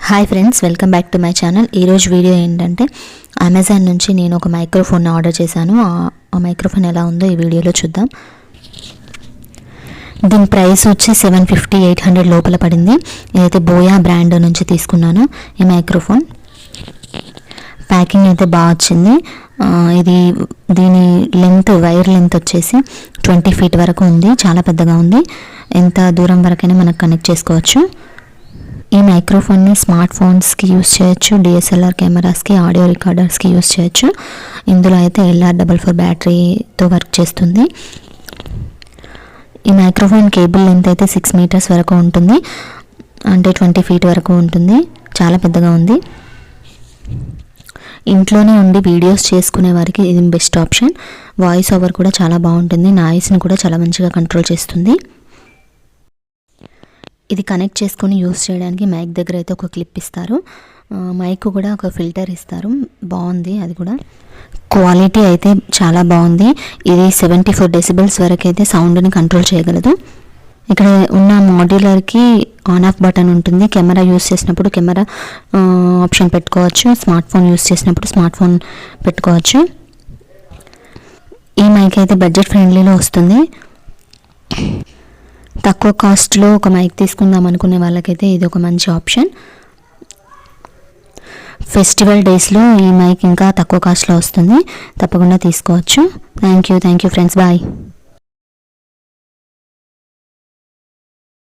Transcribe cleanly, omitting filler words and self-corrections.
Hi friends, welcome back to my channel. ఈరోజు video ఏంటంటే Amazon నుంచి నేను ఒక మైక్రోఫోన్ ఆర్డర్ చేశాను. ఆ మైక్రోఫోన్ ఎలా ఉందో ఈ వీడియోలో చూద్దాం. దీని ప్రైస్ వచ్చి 750-800 లోపల పడింది. ఇదైతే బోయా బ్రాండ్ నుంచి తీసుకున్నాను. ఈ మైక్రోఫోన్ ప్యాకింగ్ అయితే బాగా వచ్చింది. దీని వైర్ లెంత్ వచ్చేసి 20 feet వరకు ఉంది. చాలా పెద్దగా ఉంది. ఎంత దూరం వరకైనా మనకు కనెక్ట్ చేసుకోవచ్చు. ఈ మైక్రోఫోన్ని స్మార్ట్ ఫోన్స్కి యూస్ చేయొచ్చు, డిఎస్ఎల్ఆర్ కెమెరాస్కి, ఆడియో రికార్డర్స్కి యూస్ చేయొచ్చు. ఇందులో అయితే LR44 బ్యాటరీతో వర్క్ చేస్తుంది. ఈ మైక్రోఫోన్ కేబుల్ లెంత్ అయితే 6 meters వరకు ఉంటుంది, అంటే 20 feet వరకు ఉంటుంది. చాలా పెద్దగా ఉంది. ఇంట్లోనే ఉండి వీడియోస్ చేసుకునే వారికి ఇది బెస్ట్ ఆప్షన్. వాయిస్ ఓవర్ కూడా చాలా బాగుంటుంది. నాయిస్ని కూడా చాలా మంచిగా కంట్రోల్ చేస్తుంది. ఇది కనెక్ట్ చేసుకొని యూస్ చేయడానికి మైక్ దగ్గర అయితే ఒక క్లిప్ ఇస్తారు. మైక్ కూడా ఒక ఫిల్టర్ ఇస్తారు. బాగుంది. అది కూడా క్వాలిటీ అయితే చాలా బాగుంది. ఇది 74 decibels వరకు అయితే సౌండ్ని కంట్రోల్ చేయగలదు. ఇక్కడ ఉన్న మాడ్యులర్కి ఆన్ ఆఫ్ బటన్ ఉంటుంది. కెమెరా యూస్ చేసినప్పుడు కెమెరా ఆప్షన్ పెట్టుకోవచ్చు. స్మార్ట్ ఫోన్ యూస్ చేసినప్పుడు స్మార్ట్ ఫోన్ పెట్టుకోవచ్చు. ఈ మైక్ అయితే బడ్జెట్ ఫ్రెండ్లీలో వస్తుంది. తక్కువ కాస్ట్లో ఒక మైక్ తీసుకుందాం అనుకునే వాళ్ళకైతే ఇది ఒక మంచి ఆప్షన్. ఫెస్టివల్ డేస్లో ఈ మైక్ ఇంకా తక్కువ కాస్ట్లో వస్తుంది. తప్పకుండా తీసుకోవచ్చు. Thank you friends. బాయ్.